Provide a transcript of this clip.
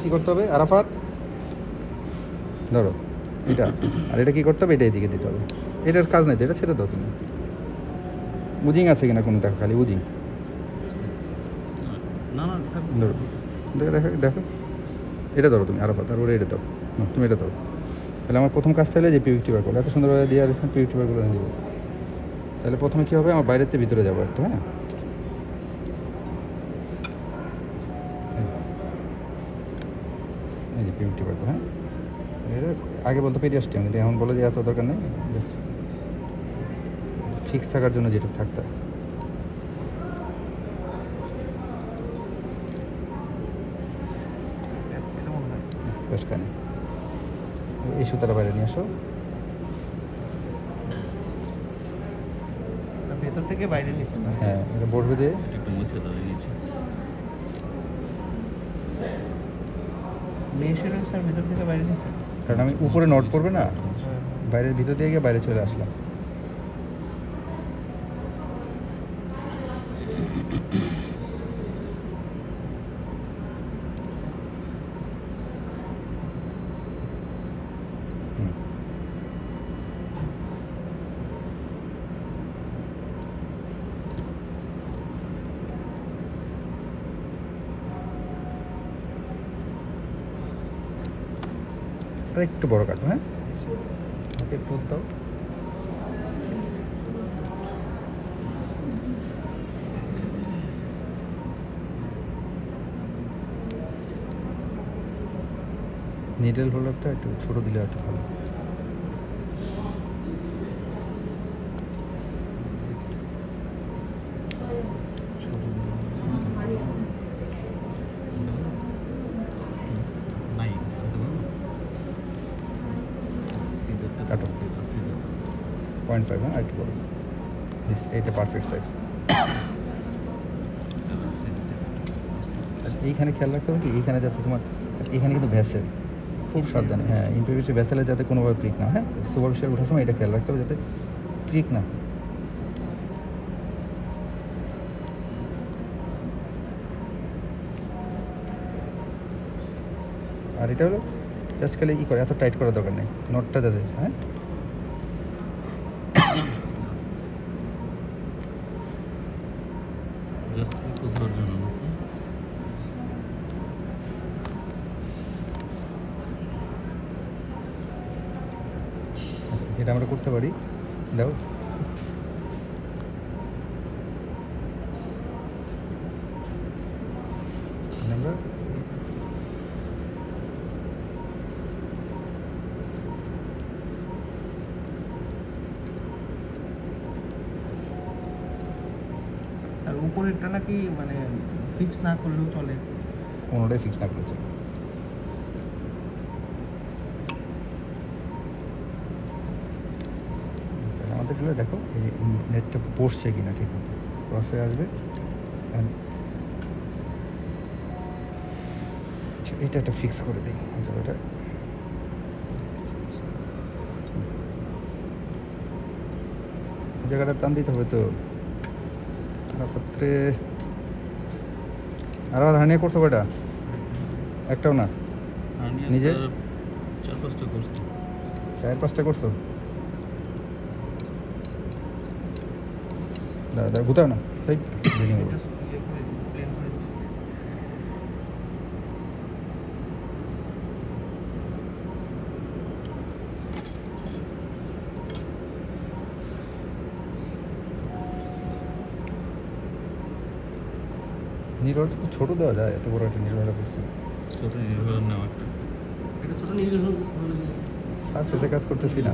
কী করতে হবে আরাফাত ধরো এটা, আর এটা কী করতে হবে, এটা এদিকে দিতে হবে। এটার কাজ নাই তো, এটা ছেড়ে দাও তুমি। উজিং আছে কিনা কোনো দেখো, খালি উজিং ধরো, দেখো দেখো দেখো, এটা ধরো তুমি আরাফাত, আর ওরা এটা দাও, তুমি এটা ধরো। তাহলে আমার প্রথম কাজটা হলে যে পিভিটি বার করলো, এত সুন্দরভাবে দিয়ে আর পিভিটি বার করে দেবো। তাহলে প্রথমে কী হবে, আমার বাইরের থেকে ভিতরে যাবো একটু, হ্যাঁ এই যে পিভিটি বার করো, হ্যাঁ এটা আগে বলতে পেরিয়াস্টিয়াম, কিন্তু এখন বলে যে এত দরকার নেই, জাস্ট ফিক্স থাকার জন্য যেটা থাকতে হয়। বেশ কানে এই সুতাটা বাইরে নিয়ে আসো। ভেতর থেকে বাইরে নিয়েছেন? হ্যাঁ এটা বসবে যে একটু মুছে দাও নিচে। মেশে রয়েছে আর ভেতর থেকে বাইরে নিয়েছেন? কারণ আমি উপরে নোট পড়বে না, বাইরের ভিতর দিয়ে গিয়ে বাইরে চলে আসলাম। আর একটু বড় কাটো, হ্যাঁ ওকে একটু দাও। নিডল হোল্ডারটা একটু ছোটো দিলে একটু ভালো। নাই কাটো 0.5, হ্যাঁ একটু বড়, এইটা পারফেক্ট সাইজ। এইখানে খেয়াল রাখতে হবে কি, এইখানে যাতে তোমার, এখানে কিন্তু ভ্যাসেল, খুব সাবধানে, হ্যাঁ ইন্টারভিউসে ভ্যাসেলে যাতে কোনোভাবে প্রিক না, হ্যাঁ সুপারফিশিয়াল ওঠার সময় এটা খেয়াল রাখতে হবে যাতে প্রিক না। আর এটা হলো জাস্ট খালি করে, এত টাইট করার দরকার নেই, নটটা যাতে, হ্যাঁ জাস্ট কুচকার জন্য আছে। যেটা আমরা করতে পারি, দাও আমরা আর উপরেরটা নাকি মানে ফিক্স না করলেও চলে? কোনোটাই ফিক্স না করেছে। আমাদের গুলো দেখো এই নেটটা বসছে কিনা ঠিক মতো, ক্রসে আসবে। এটা একটা ফিক্স করে দিই জায়গাটা। জায়গাটা টান দিতে হবে তো পত্রে। আর হানিয়ে করছো কয়টা? একটাও না, নিজে 4-5টা করছি। 4-5টা করছো? দাঁড়া দাঁড়া গুতাও না, এই ভেঙে দেবো। নিরোলটা তো ছোটো দেওয়া যায়, এত বড় একটা নিরোলা করছে। ছোট নির্ভর নেওয়া একটা। এটা ছোট নিয়ে সার্ফেসে কাজ করতেছি না।